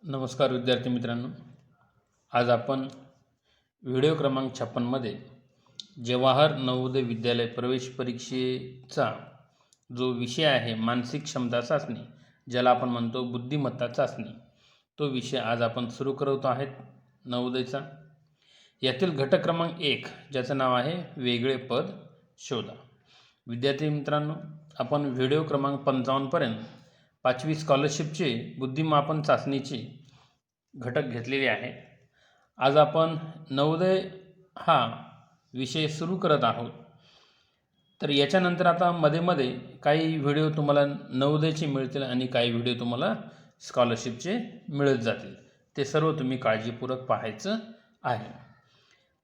नमस्कार विद्यार्थी मित्रांनो, आज आपण व्हिडिओ क्रमांक 56 मध्ये जवाहर नवोदय विद्यालय प्रवेश परीक्षेचा जो विषय आहे मानसिक क्षमता चाचणी, ज्याला आपण म्हणतो बुद्धिमत्ता चाचणी, तो विषय आज आपण सुरू करत आहोत नवोदयचा। यातील घटक क्रमांक 1 ज्याचं नाव आहे वेगळे पद शोधा। विद्यार्थी मित्रांनो, आपण व्हिडिओ क्रमांक 55 पर्यंत 5वी स्कॉलरशिपचे बुद्धिमापन चाचणीचे घटक घेतलेले आहे। आज आपण नवोदय हा विषय सुरू करत आहोत। तर याच्यानंतर आता मध्ये काही व्हिडिओ तुम्हाला नवोदयचे मिळतील आणि काही व्हिडिओ तुम्हाला स्कॉलरशिपचे मिळत जातील। ते सर्व तुम्ही काळजीपूर्वक पाहायचं आहे।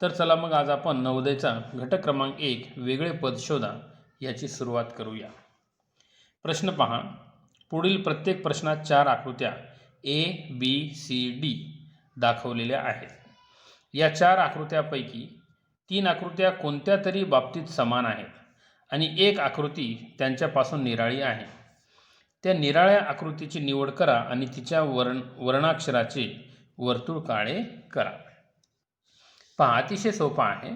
तर चला मग आज आपण नवोदयचा घटक क्रमांक 1 वेगळे पद शोधा याची सुरुवात करूया। प्रश्न पहा, पुढील प्रत्येक प्रश्नात 4 आकृत्या A, B, C, D दाखवलेल्या आहेत। या 4 आकृत्यापैकी 3 आकृत्या कोणत्या तरी बाबतीत समान आहेत आणि एक आकृती त्यांच्यापासून निराळी आहे। त्या निराळ्या आकृतीची निवड करा आणि तिच्या वर्णाक्षराचे वर्तुळ काळे करा। पहा, अतिशय सोपा आहे।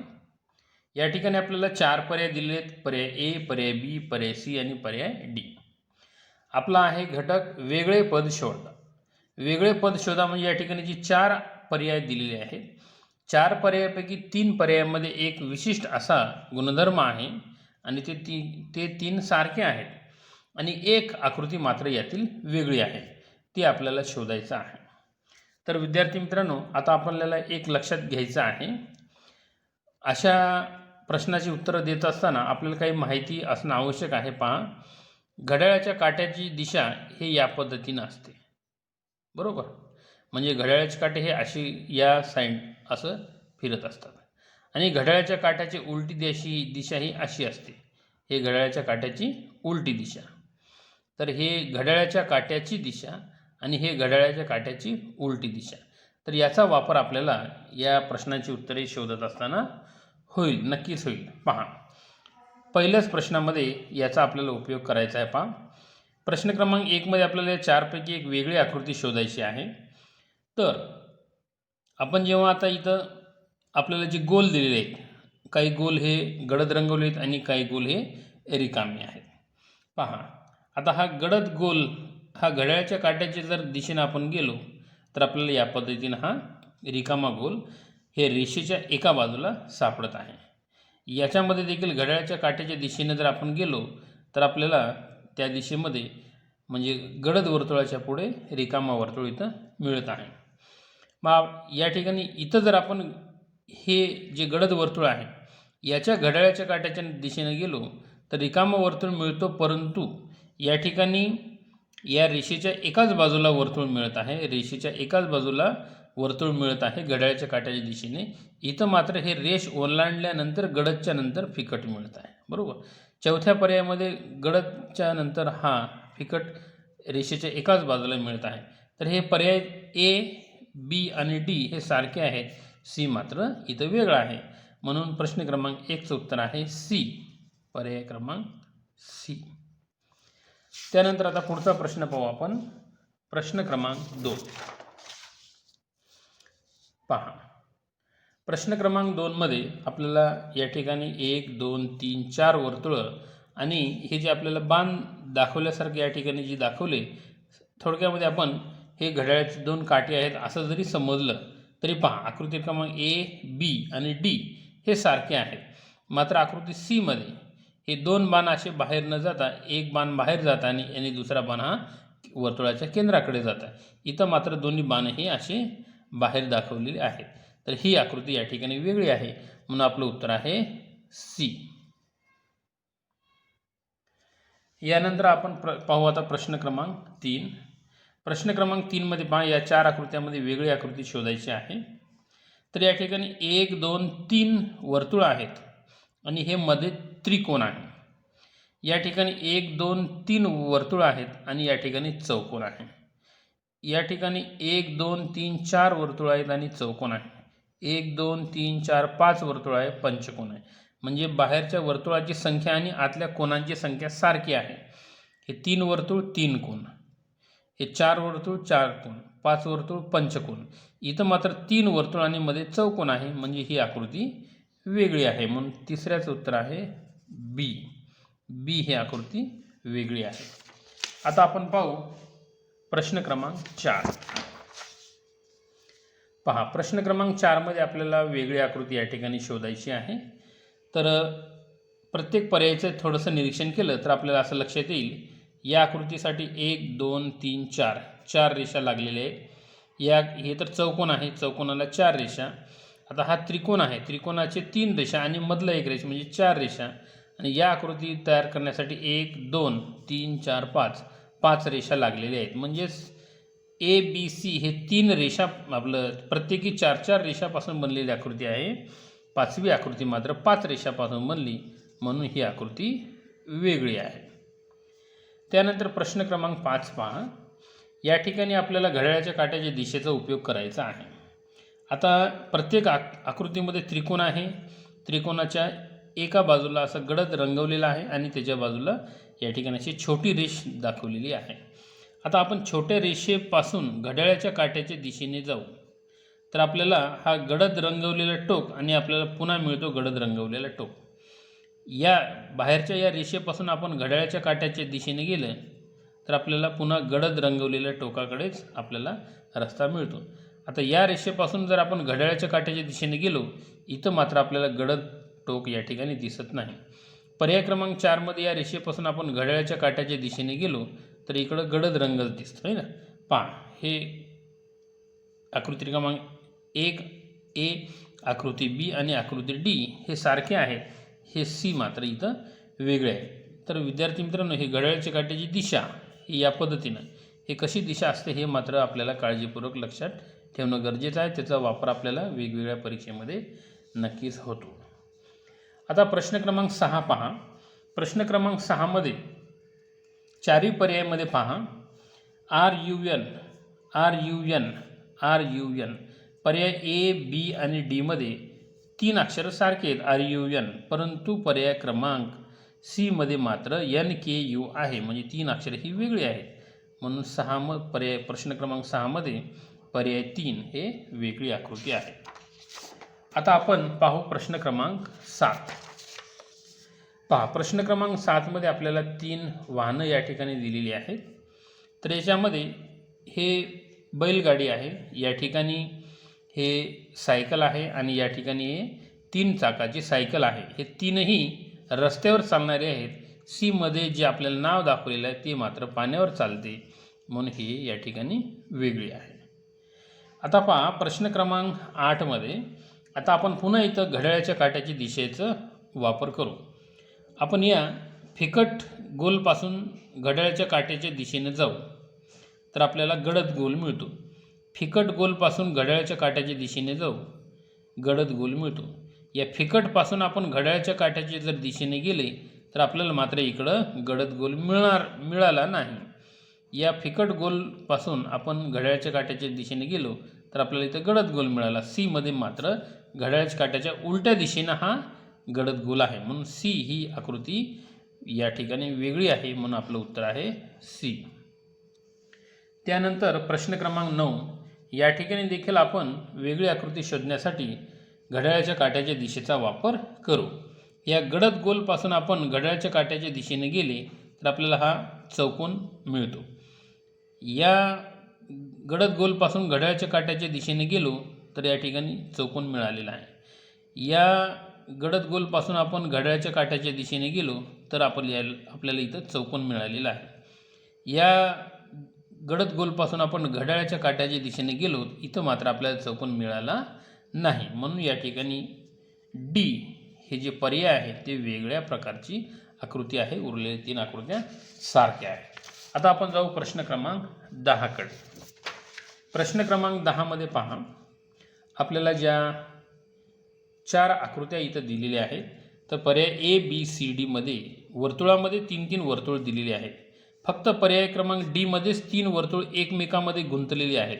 या ठिकाणी आपल्याला 4 पर्याय दिले आहेत, पर्याय A, पर्याय B, पर्याय C आणि पर्याय D। आपला आहे घटक वेगळे पद शोधा। वेगळे पद शोधा म्हणजे या ठिकाणी जी 4 पर्याय दिलेले आहेत, 4 पर्यायापैकी 3 पर्यायामध्ये एक विशिष्ट असा गुणधर्म आहे आणि ते 3 सारखे आहेत आणि एक आकृती मात्र यातील वेगळी आहे, ती आपल्याला शोधायचं आहे। तर विद्यार्थी मित्रांनो, आता आपल्याला एक लक्षात घ्यायचं आहे, अशा प्रश्नाची उत्तरं देत असताना आपल्याला काही माहिती असणं आवश्यक आहे। पहा, घड्याळाच्या काट्याची दिशा हे या पद्धतीने असते, बरोबर। म्हणजे घड्याळाचे काटे हे अशी या साइड असं फिरत असतात आणि घड्याळाच्या काट्याची उलटी दिशा ही अशी असते। हे घड्याळाच्या काट्याची उलटी दिशा, तर हे घड्याळाच्या काट्याची दिशा आणि हे घड्याळाच्या काट्याची उलटी दिशा। तर याचा वापर आपल्याला या प्रश्नाची उत्तरे शोधत असताना होईल, नक्कीच होईल। पहा, पहिल्याच प्रश्नामध्ये याचा आपल्याला उपयोग करायचा आहे। पहा, प्रश्न क्रमांक 1 मध्ये आपल्याला 4 पैकी एक वेगळी आकृती शोधायची आहे। तर आपण जेव्हा आता इथं आपल्याला जे गोल दिलेले आहेत, काही गोल हे गडद रंगवले आहेत आणि काही गोल हे रिकामे आहेत। पहा, आता हा गडद गोल हा घड्याळाच्या काट्याच्या जर दिशेने आपण गेलो तर आपल्याला या पद्धतीने हा रिकामा गोल हे रेषेच्या एका बाजूला सापडत आहे। याच्यामध्ये देखील घड्याळाच्या काट्याच्या दिशेने जर आपण गेलो तर आपल्याला त्या दिशेमध्ये म्हणजे गडद वर्तुळाच्या पुढे रिकामा वर्तुळ इथं मिळत आहे। मग या ठिकाणी इथं जर आपण हे जे गडद वर्तुळ आहे याच्या घड्याळाच्या काट्याच्या दिशेने गेलो तर रिकामा वर्तुळ मिळतो, परंतु या ठिकाणी या रेषेच्या एकाच बाजूला वर्तुळ मिळत आहे, रेषेच्या एकाच बाजूला वर्तुळ मिळत आहे घड्याळाच्या काट्याच्या दिशेने। इथं मात्र हे रेष ओलांडल्यानंतर गडदच्या नंतर फिकट मिळत आहे, बरोबर। चौथ्या पर्यायामध्ये गडदच्या नंतर हा फिकट रेषेच्या एकाच बाजूला मिळत आहे। तर हे पर्याय A, B आणि D हे सारखे आहेत, C मात्र इथं वेगळा आहे। म्हणून प्रश्न क्रमांक 1 चं उत्तर आहे C, पर्याय क्रमांक C। त्यानंतर आता पुढचा प्रश्न पाहू आपण, प्रश्न क्रमांक 2। पहा, प्रश्न क्रमांक 2 मध्ये आपल्याला या ठिकाणी 1, 2, 3, 4 वर्तुळ आणि हे जे आपल्याला बाण दाखवल्यासारखे या ठिकाणी जे दाखवले, थोडक्यामध्ये आपण हे घड्याळाचे 2 काटे आहेत असं जरी समजलं तरी पहा, आकृती क्रमांक A, B आणि D हे सारखे आहेत। मात्र आकृती C मध्ये हे 2 बाण असे बाहेर न जाता एक बाण बाहेर जात आणि दुसरा बाण हा वर्तुळाच्या केंद्राकडे जात आहे। इथं मात्र दोन्ही बाण हे असे बाहेर दाखवलेले आहेत। तर ही आकृती या ठिकाणी वेगळी आहे, म्हणून आपलं उत्तर आहे C। यानंतर आपण पाहू आता प्रश्न क्रमांक 3। प्रश्न क्रमांक 3 मध्ये पहा, या 4 आकृत्यामध्ये वेगळी आकृती शोधायची आहे। तर या ठिकाणी 1, 2, 3 वर्तुळ आहेत आणि हे मध्ये त्रिकोण आहे। या ठिकाणी 1, 2, 3 वर्तुळ आहेत आणि या ठिकाणी चौकोन आहे। या ठिकाणी 1, 2, 3, 4 वर्तुळ आहेत आणि चौकोन आहे। 1, 2, 3, 4, 5 वर्तुळ आहे, पंचकोन आहे। म्हणजे बाहेरच्या वर्तुळाची संख्या आणि आतल्या कोणांची संख्या सारखी आहे। हे 3 वर्तुळ 3 कोन, हे 4 वर्तुळ 4 कोन, 5 वर्तुळ पंचकोन. इथं मात्र 3 वर्तुळ आणि मध्ये चौकोन आहे, म्हणजे ही आकृती वेगळी आहे. म्हणून तिसऱ्याचं उत्तर आहे बी. बी ही आकृती वेगळी आहे. आता आपण पाहू प्रश्न क्रमांक 4. पहा, प्रश्न क्रमांक 4 मध्ये आपल्याला वेगळी आकृती या ठिकाणी शोधायची आहे. तर प्रत्येक पर्यायाचं थोडंसं निरीक्षण केलं तर आपल्याला असं लक्षात येईल, या आकृतीसाठी 1 2 3 4 4 रेषा लागलेल्या आहेत. हे तर चौकोन आहे, चौकोनाला 4 रेषा. आता हा त्रिकोण आहे, त्रिकोणाचे 3 रेषा आणि मधला एक रेषा म्हणजे 4 रेषा. आणि या आकृती तयार करण्यासाठी 1 2 3 4 5 5 रेषा लागलेल्या आहेत. म्हणजेच ए बी सी हे 3 रेषा आपलं प्रत्येकी 4 4 रेषापासून बनलेली आकृती आहे. पाचवी आकृती मात्र 5 रेषापासून बनली, म्हणून ही आकृती वेगळी आहे. त्यानंतर प्रश्न क्रमांक 5 पहा. या ठिकाणी आपल्याला घड्याळाच्या काट्याच्या दिशेचा उपयोग करायचा आहे. आता प्रत्येक आकृतीमध्ये त्रिकोण आहे. त्रिकोणाच्या एका बाजूला असा गडद रंगवलेला आहे आणि त्याच्या बाजूला या ठिकाणी अशी छोटी रेष दाखवलेली आहे. आता आपण छोट्या रेषेपासून घड्याळाच्या काट्याच्या दिशेने जाऊ तर आपल्याला हा गडद रंगवलेला टोक आणि आपल्याला पुन्हा मिळतो गडद रंगवलेला टोक. या बाहेरच्या या रेषेपासून आपण घड्याळाच्या काट्याच्या दिशेने गेलं तर आपल्याला पुन्हा गडद रंगवलेल्या टोकाकडेच आपल्याला रस्ता मिळतो. आता या रेषेपासून जर आपण घड्याळाच्या काट्याच्या दिशेने गेलो, इथं मात्र आपल्याला गडद टोक या ठिकाणी दिसत नाही. पर्याय क्रमांक 4 मध्ये या रेषेपासून आपण घड्याळाच्या काट्याच्या दिशेने गेलो तर इकडं गडद रंगच दिसतो आहे ना. पहा, हे आकृती क्रमांक 1 ए, आकृती बी आणि आकृती डी हे सारखे आहेत. हे सी मात्र इथं वेगळे आहे. तर विद्यार्थी मित्रांनो, हे घड्याळाच्या काट्याची दिशा ही या पद्धतीनं, हे कशी दिशा असते हे मात्र आपल्याला काळजीपूर्वक लक्षात ठेवणं गरजेचं आहे. त्याचा वापर आपल्याला वेगवेगळ्या परीक्षेमध्ये नक्कीच होतो. आता प्रश्न क्रमांक 6 पहा. प्रश्न क्रमांक 6 मध्ये चारही पर्यायामध्ये पहा, R U N R U N R U N. पर्याय ए बी आणि डी मध्ये 3 अक्षरं सारखे आहेत आर यू एन, परंतु पर्याय क्रमांक सी मध्ये मात्र एन के यू आहे, म्हणजे 3 अक्षरे ही वेगळी आहेत. म्हणून पर्याय प्रश्न क्रमांक 6 मध्ये पर्याय 3 हे वेगळी आकृती आहे. आता आपण पाहू प्रश्न क्रमांक 7. पहा, प्रश्न क्रमांक 7 मध्ये आपल्याला 3 वाहनं या ठिकाणी दिलेली आहेत. तर याच्यामध्ये हे बैलगाडी आहे, या ठिकाणी हे सायकल आहे आणि या ठिकाणी हे 3 चाकाची सायकल आहे. हे तीनही रस्त्यावर चालणारे आहेत. सी मध्ये जे आपल्याला नाव दाखवलेलं आहे ते मात्र पाण्यावर चालते, म्हणून ही या ठिकाणी वेगळी आहे. आता पहा प्रश्न क्रमांक 8 मध्ये. आता आपण पुन्हा इथं घड्याळाच्या काट्याची दिशेचा वापर करू. आपण या फिकट गोलपासून घड्याळाच्या काट्याच्या दिशेने जाऊ तर आपल्याला गडद गोल मिळतो. फिकट गोलपासून घड्याळाच्या काट्याच्या दिशेने जाऊ, गडद गोल मिळतो. या फिकटपासून आपण घड्याळाच्या काट्याच्या जर दिशेने गेले तर आपल्याला मात्र इकडं गडद गोल मिळाला नाही. या फिकट गोलपासून आपण घड्याळाच्या काट्याच्या दिशेने गेलो तर आपल्याला इथं गडद गोल मिळाला. सी मध्ये मात्र घड्याळाच्या काट्याच्या उलट्या दिशेनं हा गडद गोल आहे, म्हणून सी ही आकृती या ठिकाणी वेगळी आहे, म्हणून आपलं उत्तर आहे सी. त्यानंतर प्रश्न क्रमांक 9. या ठिकाणी देखील आपण वेगळी आकृती शोधण्यासाठी घड्याळाच्या काट्याच्या दिशेचा वापर करू. या गडद गोलपासून आपण घड्याळाच्या काट्याच्या दिशेने गेले तर आपल्याला हा चौकोन मिळतो. या गडद गोलपासून घड्याळाच्या काट्याच्या दिशेने गेलो तर या ठिकाणी चौकोन मिळालेला आहे. या गडद गोलपासून आपण घड्याळाच्या काट्याच्या दिशेने गेलो तर आपल्याला इथं चौकोन मिळालेला आहे. या गडद गोलपासून आपण घड्याळाच्या काट्याच्या दिशेने गेलो, इथं मात्र आपल्याला चौकोन मिळाला नाही, म्हणून या ठिकाणी डी हे जे पर्याय आहेत ते वेगळ्या प्रकारची आकृती आहे. उरलेल्या 3 आकृत्या सारख्या आहेत. आता आपण जाऊ प्रश्न क्रमांक 10 कडे. प्रश्न क्रमांक 10 मध्ये पहा, आपल्याला ज्या 4 आकृत्या इथं दिलेल्या आहेत तर पर्याय ए बी सी डी मध्ये वर्तुळामध्ये 3-3 वर्तुळ दिलेली आहेत. फक्त पर्याय क्रमांक डी मध्येच 3 वर्तुळ एकमेकांमध्ये गुंतलेली आहेत.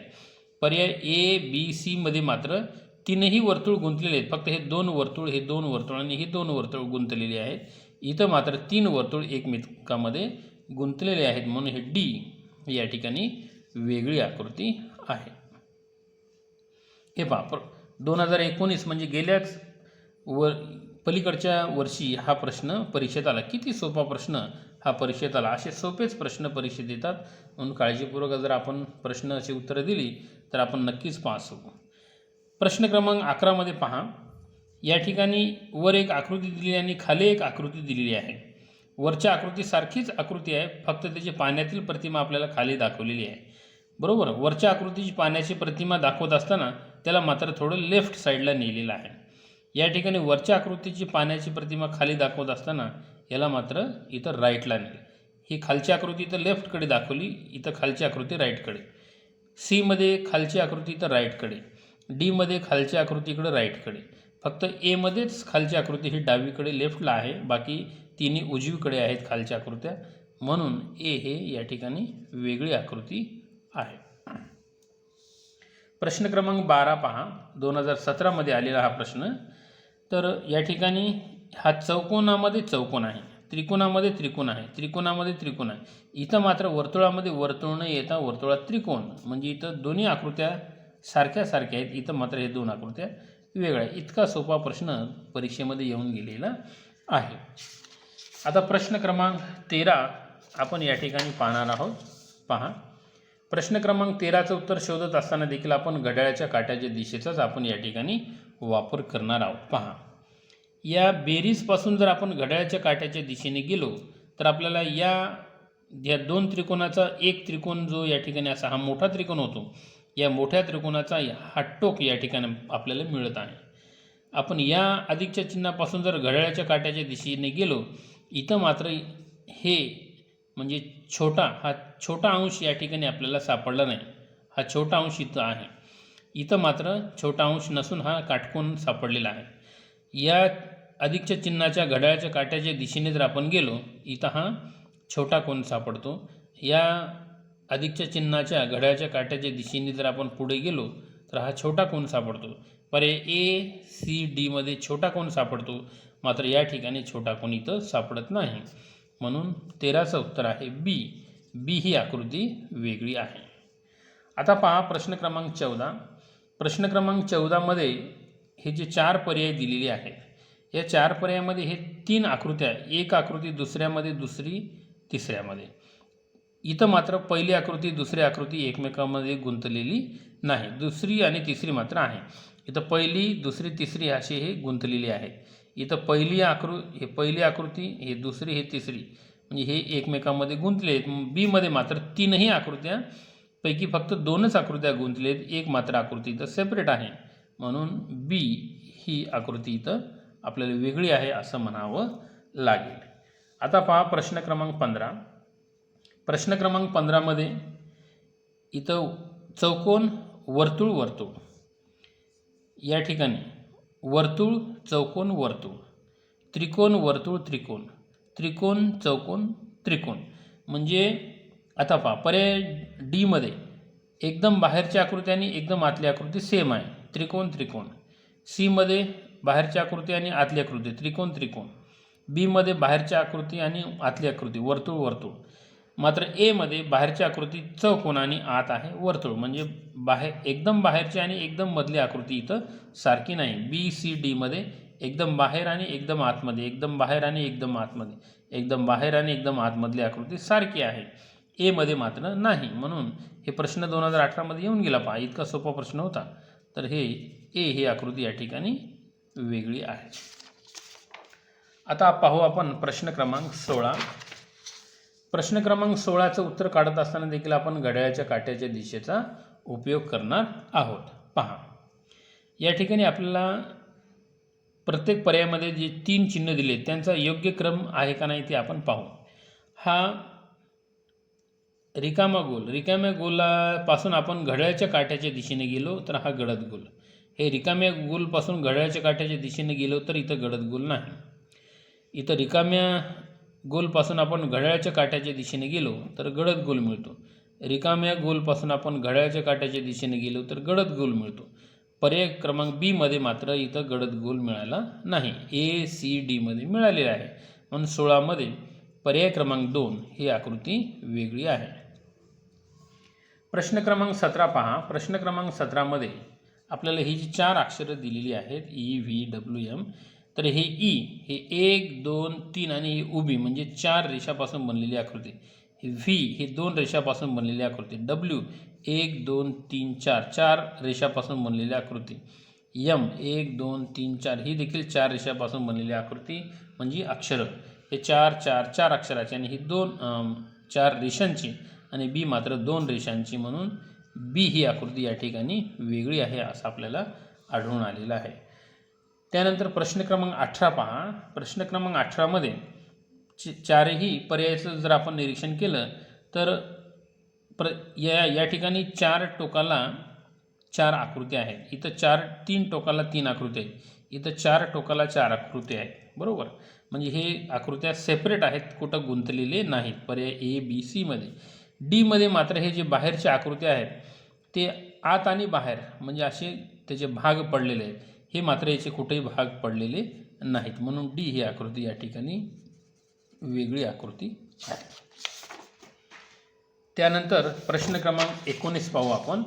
पर्याय ए बी सी मध्ये मात्र 3ही वर्तुळ गुंतलेले आहेत. फक्त हे 2 वर्तुळ, हे 2 वर्तुळ आणि हे 2 वर्तुळ गुंतलेली आहेत. इथं मात्र 3 वर्तुळ एकमेकांमध्ये गुंतलेले आहेत, म्हणून हे डी या ठिकाणी वेगळी आकृती आहे. हे पहा 2019 म्हणजे गेल्याच पलीकडच्या वर्षी हा प्रश्न परीक्षेत आला. किती सोपा प्रश्न हा परीक्षेत आला. असे सोपेच प्रश्न परीक्षेत येतात, म्हणून काळजीपूर्वक जर आपण प्रश्न अशी उत्तरं दिली तर आपण नक्कीच पास होऊ. प्रश्न क्रमांक 11 मध्ये पहा, या ठिकाणी वर एक आकृती दिली आणि खाली एक आकृती दिलेली आहे. वरच्या आकृती सारखीच आकृती आहे, फक्त त्याची पाण्यातील प्रतिमा आपल्याला खाली दाखवलेली आहे. बरोबर. वरच्या आकृतीची पाण्याची प्रतिमा दाखवत असताना त्याला मात्र थोडं लेफ्ट साईडला नेलेलं आहे. या ठिकाणी वरच्या आकृतीची पाण्याची प्रतिमा खाली दाखवत असताना याला मात्र इथं राईटला नेलं. ही खालची आकृती इथं लेफ्टकडे दाखवली, इथं खालची आकृती राईटकडे. सीमध्ये खालची आकृती इथं राईटकडे, डीमध्ये खालची आकृती इकडं राईटकडे. फक्त एमध्येच खालची आकृती ही डावीकडे लेफ्टला आहे, बाकी तिन्ही उजवीकडे आहेत खालच्या आकृत्या, म्हणून ए हे या ठिकाणी वेगळी आकृती आहे. प्रश्न क्रमांक 12 पहा, 2017 मध्ये आलेला हा प्रश्न. तर या ठिकाणी हा चौकोनामध्ये चौकोन आहे, त्रिकोणामध्ये त्रिकोण आहे, त्रिकोणामध्ये त्रिकोण आहे. इथं मात्र वर्तुळामध्ये वर्तुळ न येता वर्तुळात त्रिकोण, म्हणजे इथं दोन्ही आकृत्या सारख्या आहेत, इथं मात्र हे दोन आकृत्या वेगळ्या. इतका सोपा प्रश्न परीक्षेमध्ये येऊन गेलेला आहे. आता प्रश्न क्रमांक 13 आपण या ठिकाणी पाहणार आहोत. पहा, प्रश्न क्रमांक 13चं उत्तर शोधत असताना देखील आपण घड्याळाच्या काट्याच्या दिशेचाच आपण या ठिकाणी वापर करणार आहोत. पहा, या बेरीजपासून जर आपण घड्याळाच्या काट्याच्या दिशेने गेलो तर आपल्याला या दोन त्रिकोणाचा एक त्रिकोण जो या ठिकाणी असा हा मोठा त्रिकोण होतो, या मोठ्या त्रिकोणाचा हा टोक या ठिकाणी आपल्याला मिळत आहे. आपण या अधिकच्या चिन्हापासून जर घड्याळाच्या काट्याच्या दिशेने गेलो, इथं मात्र हे म्हणजे हा छोटा अंश या ठिकाणी आपल्याला सापडला नाही. हा छोटा अंश इथं आहे, इथं मात्र छोटा अंश नसून हा काटकोन सापडलेला आहे. या अधिकच्या चिन्हाच्या घड्याळाच्या काट्याच्या दिशेने जर आपण गेलो, इथं हा छोटा कोन सापडतो. या अधिकच्या चिन्हाच्या घड्याळाच्या काट्याच्या दिशेने जर आपण पुढे गेलो तर हा छोटा कोन सापडतो. पर्याय ACD मध्ये छोटा कोन सापडतो, मात्र या ठिकाणी छोटा कोन इथं सापडत नाही, म्हणून 13चं उत्तर आहे बी ही आकृती वेगळी आहे. आता पहा प्रश्न क्रमांक 14. प्रश्न क्रमांक 14 मध्ये हे जे 4 पर्याय दिलेले आहेत, या 4 पर्यायामध्ये हे 3 आकृत्या, एक आकृती दुसऱ्यामध्ये, दुसरी तिसऱ्यामध्ये. इथं मात्र पहिली आकृती दुसरी आकृती एकमेकांमध्ये गुंतलेली नाही, दुसरी आणि तिसरी मात्र आहे. इथं पहिली दुसरी तिसरी अशी हे गुंतलेली आहेत. इथं पहिली आकृती, हे दुसरी, हे तिसरी, म्हणजे हे एकमेकांमध्ये गुंतले आहेत. बीमध्ये मात्र 3ही आकृत्यापैकी फक्त 2च आकृत्या गुंतले आहेत, एक मात्र आकृती इथं सेपरेट आहे, म्हणून बी ही आकृती इथं आपल्याला वेगळी आहे असं म्हणावं लागेल. आता पहा प्रश्न क्रमांक 15. प्रश्न क्रमांक 15 मध्ये इथं चौकोन वर्तुळ या ठिकाणी वर्तुळ चौकोन वर्तुळ, त्रिकोण वर्तुळ त्रिकोण, त्रिकोण चौकोन त्रिकोण. म्हणजे आता पहा पर्याय डी मध्ये एकदम बाहेरची आकृती आणि एकदम आतली आकृती सेम आहे, त्रिकोण त्रिकोण. सी मध्ये बाहेरची आकृती आणि आतली आकृती त्रिकोण त्रिकोण. बी मध्ये बाहेरची आकृती आणि आतली आकृती वर्तुळ वर्तुळ. मात्र ए मध्ये बाहेरची आकृती चौकोन आणि आत आहे वर्तुळ, म्हणजे एकदम बाहेरची आणि एकदम मधली आकृती इथं सारखी नाही. BCD मध्ये एकदम बाहेर आणि एकदम आतमध्ये, एकदम बाहेर आणि एकदम आतमध्ये, एकदम बाहेर आणि एकदम आतमधली आकृती सारखी आहे. ए मध्ये मात्र नाही, म्हणून हे प्रश्न 2018 मध्ये येऊन गेला. पहा इतका सोपा प्रश्न होता. तर हे ए ही आकृती या ठिकाणी वेगळी आहे. आता पाहू आपण प्रश्न क्रमांक 16. प्रश्न क्रमांक 16चं उत्तर काढत असताना देखील आपण घड्याळाच्या काट्याच्या दिशेचा उपयोग करणार आहोत. पहा या ठिकाणी आपल्याला प्रत्येक पर्यायामध्ये जे 3 चिन्ह दिले त्यांचा योग्य क्रम आहे का नाही ते आपण पाहू. हा रिकाम्या गोलापासून आपण घड्याळाच्या काट्याच्या दिशेने गेलो तर हा गडद गोल. हे रिकाम्या गोलपासून घड्याळाच्या काट्याच्या दिशेने गेलो तर इथं गडद गोल नाही. इथं रिकाम्या गोलपासून आपण घड्याळाच्या काट्याच्या दिशेने गेलो तर गडद गोल मिळतो. रिकाम्या गोलपासून आपण घड्याळाच्या काट्याच्या दिशेने गेलो तर गडद गोल मिळतो. पर्याय क्रमांक बी मध्ये मात्र इथं गडद गोल मिळाला नाही, ACD मध्ये मिळालेला आहे, म्हणून 16 मध्ये पर्याय क्रमांक 2 ही आकृती वेगळी आहे. प्रश्न क्रमांक 17 पहा. प्रश्न क्रमांक 17 मध्ये आपल्याला ही जी 4 अक्षरं दिलेली आहेत EVWM, तर हे ई हे 1 2 3 आणि ही उभी म्हणजे 4 रेषापासून बनलेली आकृती. हे व्ही हे 2 रेषापासून बनलेली आकृती. डब्ल्यू 1 2 3 4 4 रेषापासून बनलेली आकृती. एम 1 2 3 4 ही देखील 4 रेषापासून बनलेली आकृती म्हणजे अक्षरं. हे 4 4 4 अक्षराची आणि ही 4 रेषांची आणि बी मात्र 2 रेषांची, म्हणून बी ही आकृती या ठिकाणी वेगळी आहे असं आपल्याला आढळून आलेलं आहे. त्यानंतर प्रश्न क्रमांक 18 पहा. प्रश्न क्रमांक 18 मध्ये चारही पर्यायाचं जर आपण निरीक्षण केलं तर या ठिकाणी 4 टोकाला 4 आकृत्या आहेत. इथं 3 टोकाला 3 आकृत्या आहेत. इथं 4 टोकाला 4 आकृत्या आहेत. बरोबर, म्हणजे हे आकृत्या सेपरेट आहेत, कुठं गुंतलेले नाहीत पर्याय ए बी सी मध्ये. डी मध्ये मात्र हे जे बाहेरचे आकृत्या आहेत ते आत आणि बाहेर म्हणजे असे त्याचे भाग पडलेले आहेत. हे मात्र याचे कुठेही भाग पडलेले नाहीत, म्हणून डी ही आकृती या ठिकाणी वेगळी आकृती आहे. त्यानंतर प्रश्न क्रमांक 19 पाहू आपण.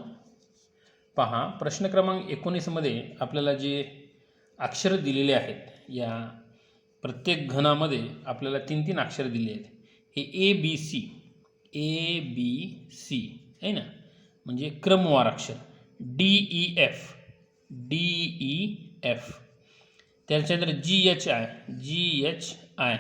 पहा, प्रश्न क्रमांक 19 मध्ये आपल्याला जे अक्षर दिलेले आहेत, या प्रत्येक घनामध्ये आपल्याला 3-3 अक्षर दिले आहेत. हे ए बी सी आहे ना, म्हणजे क्रमवार अक्षर. डी ई एफ, त्याच्यानंतर जी एच आय,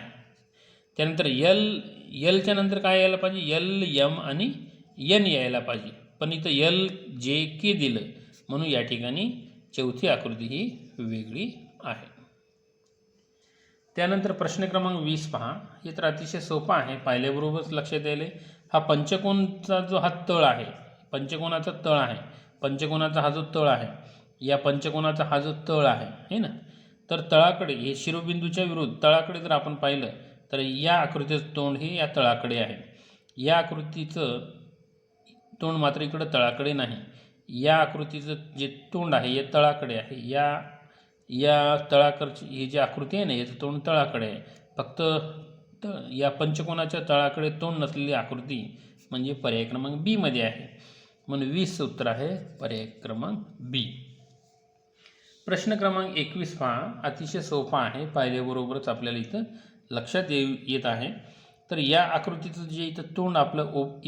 त्यानंतर एलच्या नंतर काय यायला पाहिजे, एल एम आणि एन यायला पाहिजे, पण इथं एल जे के दिलं, म्हणून या ठिकाणी चौथी आकृती ही वेगळी आहे. त्यानंतर प्रश्न क्रमांक 20 पहा. हे तर अतिशय सोपा आहे, पाहिल्याबरोबरच लक्षात येईल. हा पंचकोनचा जो हा तळ आहे, पंचकोनाचा तळ आहे, पंचकोनाचा हा जो तळ आहे, या पंचकोनाचा हा जो तळ आहे है ना, तर तळाकडे हे शिरोबिंदूच्या विरुद्ध तळाकडे जर आपण पाहिलं तर या आकृतीचं तोंड हे या तळाकडे आहे. या आकृतीचं तोंड मात्र इकडं तळाकडे नाही. या आकृतीचं जे तोंड आहे हे तळाकडे आहे. या तळाकडची ही जी आकृती आहे ना, याचं तोंड तळाकडे आहे. फक्त या पंचकोनाच्या तळाकडे तोंड नसलेली आकृती म्हणजे पर्याय क्रमांक बी मध्ये आहे, म्हणून 20 उत्तर आहे पर्याय क्रमांक बी. प्रश्न क्रमांक 21 पहा. अतिशय सोपा आहे, पाहिल्याबरोबरच आपल्याला इथं लक्षात येत आहे. तर या आकृतीचं जे इथं तोंड आपलं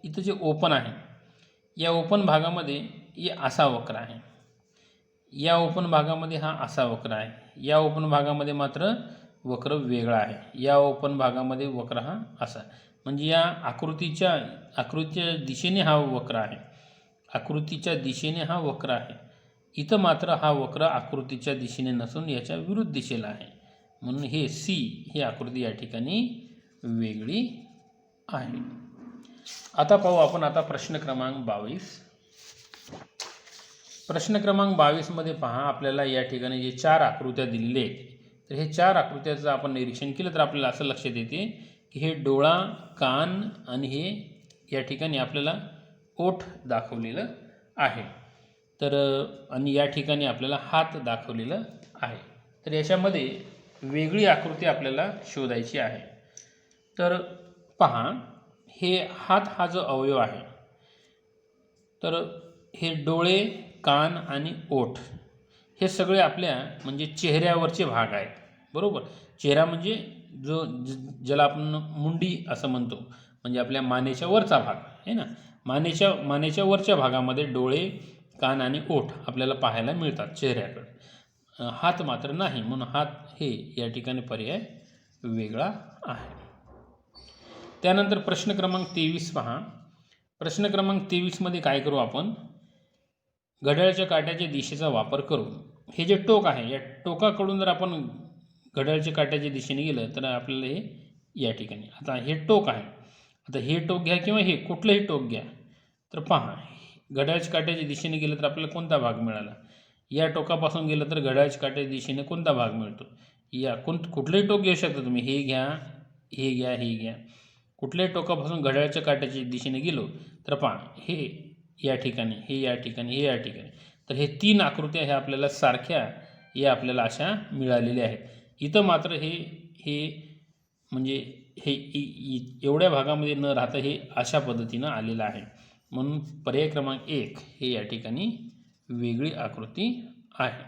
इथं जे ओपन आहे, या ओपन भागामध्ये हे असा वक्र आहे. या ओपन भागामध्ये हा असा वक्र आहे. या ओपन भागामध्ये मात्र वक्र वेगळा आहे. या ओपन भागामध्ये वक्र हा असा, म्हणजे या आकृतीच्या दिशेने हा वक्र आहे. आकृतीच्या दिशेने हा वक्र आहे. इथं मात्र हा वक्र आकृतीच्या दिशेने नसून याच्या विरुद्ध दिशेला आहे, म्हणून हे सी ही आकृती या ठिकाणी वेगळी आहे. आता पाहू आपण आता प्रश्न क्रमांक 22. प्रश्न क्रमांक 22 मध्ये पहा, आपल्याला या ठिकाणी जे 4 आकृत्या दिलेल्या आहेत, तर हे 4 आकृत्याचं आपण निरीक्षण केलं तर आपल्याला असं लक्षात येते की हे डोळा, कान आणि हे या ठिकाणी आपल्याला ओठ दाखवलेलं आहे. तर आणि या ठिकाणी आपल्याला हात दाखवलेलं आहे. तर याच्यामध्ये वेगळी आकृती आपल्याला शोधायची आहे. तर पहा, हे हात हा जो अवयव आहे, तर हे डोळे, कान आणि ओठ हे सगळे आपल्या म्हणजे चेहऱ्यावरचे भाग आहेत. बरोबर, चेहरा म्हणजे ज्याला आपण मुंडी असं म्हणतो, म्हणजे आपल्या मानेच्या वरचा भाग आहे ना. मानेच्या वरच्या भागामध्ये डोळे, कान आणि ओठ आपल्याला पाहायला मिळतात चेहऱ्याकडे. हात मात्र नाही, म्हणून हात हे या ठिकाणी पर्याय वेगळा आहे. त्यानंतर प्रश्न क्रमांक 23 पहा. प्रश्न क्रमांक 23 मध्ये काय करू आपण, घड्याळाच्या काट्याच्या दिशेचा वापर करू. हे जे टोक आहे, या टोकाकडून जर आपण घड्याळाच्या काट्याच्या दिशेने गेलं तर आपल्याला हे या ठिकाणी, आता हे टोक आहे, आता हे टोक घ्या किंवा हे कुठलंही टोक घ्या, तर पहा घड्याळाच्या काट्याच्या दिशेने गेलं तर आपल्याला कोणता भाग मिळाला. या टोकापासून गेलं तर घड्याळाच्या काट्याच्या दिशेने कोणता भाग मिळतो. या कुठलंही टोक घेऊ शकता तुम्ही, हे घ्या, हे घ्या, हे घ्या. कुठल्याही टोकापासून घड्याळाच्या काट्याच्या दिशेने गेलो तर पहा हे या ठिकाणी, हे या ठिकाणी, हे या ठिकाणी. तर हे 3 आकृत्या ह्या आपल्याला सारख्या या आपल्याला अशा मिळालेल्या आहेत. इथं मात्र हे म्हणजे हे एवढ्या भागामध्ये न राहता हे अशा पद्धतीनं आलेलं आहे. म्हणून पर्याय क्रमांक 1 हे या ठिकाणी वेगळी आकृती आहे.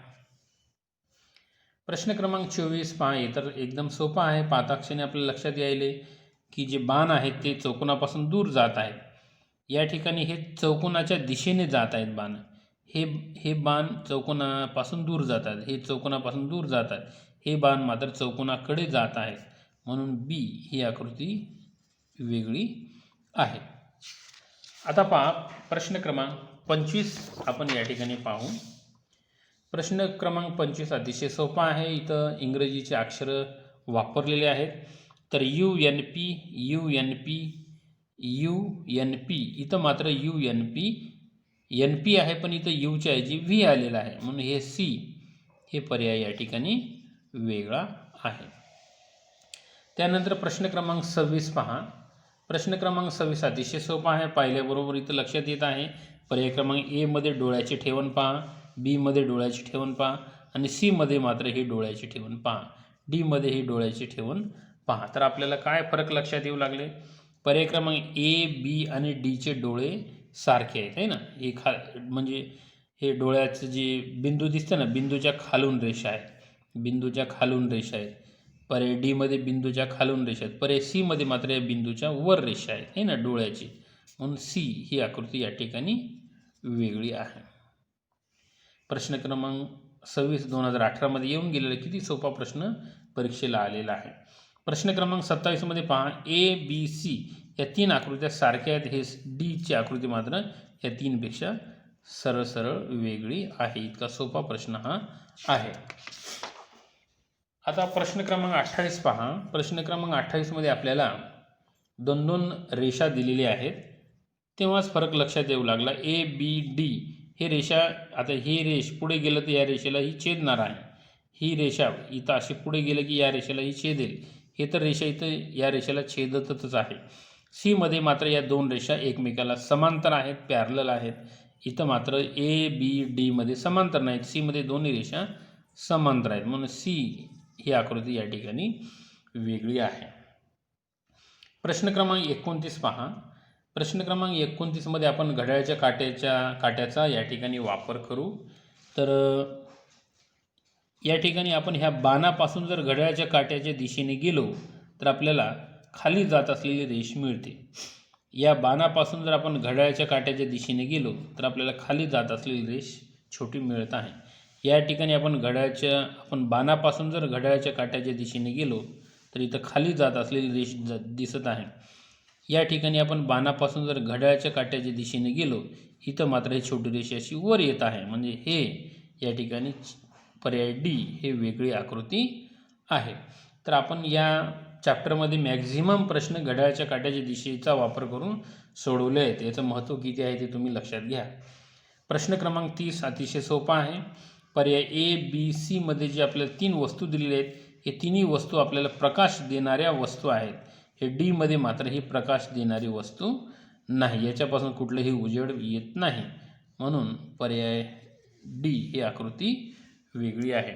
प्रश्न क्रमांक 24 पहा. हे तर एकदम सोपा आहे. पाहताक्षणी आपल्याला लक्षात यायले की जे बाण आहेत ते चौकोनापासून दूर जात आहेत. या ठिकाणी हे चौकोनाच्या दिशेने जात आहेत बाण. हे बाण चौकोनापासून दूर जातात, हे चौकोनापासून दूर जातात, हे बाण मात्र चौकोनाकडे जात आहेत. म्हणून बी ही आकृती वेगळी आहे. आता पहा प्रश्न क्रमांक 25 आपण या ठिकाणी पाहू. प्रश्न क्रमांक 25 अतिशय सोपा आहे. इथं इंग्रजीचे अक्षर वापरलेले आहेत. तर UNP UNP UNP इथं मात्र UNP NP आहे, पण इथं यूच्या ऐवजी व्ही आलेला आहे. म्हणून हे सी हे पर्याय या ठिकाणी वेगळा आहे. त्यानंतर प्रश्न क्रमांक 26 पहा. प्रश्न क्रमांक 26 अतिशय सोपा आहे. पाहिल्याबरोबर इथं लक्षात येत आहे. पर्याय क्रमांक ए मध्ये डोळ्याचे ठेवण पहा, बी मध्ये डोळ्याचे ठेवण पहा आणि सी मध्ये मात्र हे डोळ्याचे ठेवण पहा, डी मध्ये हे डोळ्याचे ठेवण पहा. तर आपल्याला काय फरक लक्षात येऊ लागले. पर्याय क्रमांक ए, बी आणि डीचे डोळे सारखे आहेत आहे ना. हे म्हणजे हे डोळ्याचं जे बिंदू दिसतं ना, बिंदूच्या खालून रेषा आहेत, बिंदूच्या खालून रेषा आहेत. पर्याय डी मध्ये बिंदूच्या खालून रेषा आहेत. पर्याय सी मध्ये मात्र या बिंदूच्या वर रेषा आहेत आहे ना डोळ्याची. म्हणून सी ही आकृती या ठिकाणी वेगळी आहे. प्रश्न क्रमांक 26 2018 मध्ये येऊन गेलेला किती सोपा प्रश्न परीक्षेला आलेला आहे. प्रश्न क्रमांक 27 मध्ये पहा. ए बी सी या 3 आकृत्या सारख्या आहेत. हे डी ची आकृती मात्र या 3 पेक्षा सरळ सरळ वेगळी आहे. इतका सोपा प्रश्न हा आहे. आता प्रश्न क्रमांक 28 पहा. प्रश्न क्रमांक 28 मध्ये आपल्याला 2 रेषा दिलेल्या आहेत. तेव्हाच फरक लक्षात येऊ लागला. ए बी डी हे रेषा, आता ही रेष पुढे गेलं तर या रेषेला ही छेदणार आहे. ही रेषा इथं अशी पुढे गेलं की या रेषेला ही छेदेल. हे तर रेषा इथं या रेषेला छेदतच आहे. सी मध्ये मात्र या 2 रेषा एकमेकाला समांतर आहेत, पॅरलल आहेत. इथं मात्र ए बी डी मध्ये समांतर नाहीत, सी मध्ये दोन्ही रेषा समांतर आहेत. म्हणून सी ही आकृती या ठिकाणी वेगळी आहे. प्रश्न क्रमांक 29 पहा. प्रश्न क्रमांक 29 मध्ये आपण घड्याळाच्या काट्याचा या ठिकाणी वापर करू. तर या ठिकाणी आपण ह्या बाणापासून जर घड्याळाच्या काट्याच्या दिशेने गेलो तर आपल्याला खाली जात असलेली रेष मिळते. या बाणापासून जर आपण घड्याळाच्या काट्याच्या दिशेने गेलो तर आपल्याला खाली जात असलेली रेष छोटी मिळत आहे. या ठिकाणी आपण बाणापासून जर घड्याळाच्या काट्याच्या दिशेने गेलो तर इथं खाली जात असलेली रेष दिसत आहे. या ठिकाणी आपण बाणापासून जर घड्याळाच्या काट्याच्या दिशेने गेलो, इथं मात्र ही छोटी रेष अशी वर येत आहे. म्हणजे हे या ठिकाणी पर्याय डी हे वेगळी आकृती आहे. तर आपण या चॅप्टरमध्ये मॅक्झिमम प्रश्न घड्याळाच्या काट्याच्या दिशेचा वापर करून सोडवले आहेत. याचं महत्त्व किती आहे ते तुम्ही लक्षात घ्या. प्रश्न क्रमांक 30 अतिशय सोपा आहे. पर्याय ए बी सी मध्ये जे आपल्याला 3 वस्तू दिलेल्या आहेत, हे तिन्ही वस्तू आपल्याला प्रकाश देणाऱ्या वस्तू आहेत. हे डी मध्ये मात्र ही प्रकाश देणारी वस्तू नाही, याच्यापासून कुठलेही उजेड येत नाही. म्हणून पर्याय डी ही आकृती वेगळी आहे.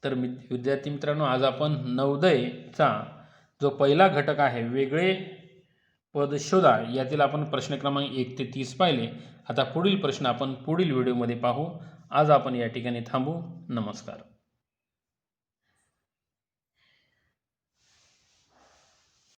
तर विद्यार्थी मित्रांनो, आज आपण नवोदयचा जो पहिला घटक आहे वेगळे पद शोधा, यातील आपण प्रश्न क्रमांक 1 ते 30 पाहिले. आता पुढील प्रश्न आपण पुढील व्हिडिओमध्ये पाहू. आज आपण या ठिकाणी थांबू. नमस्कार.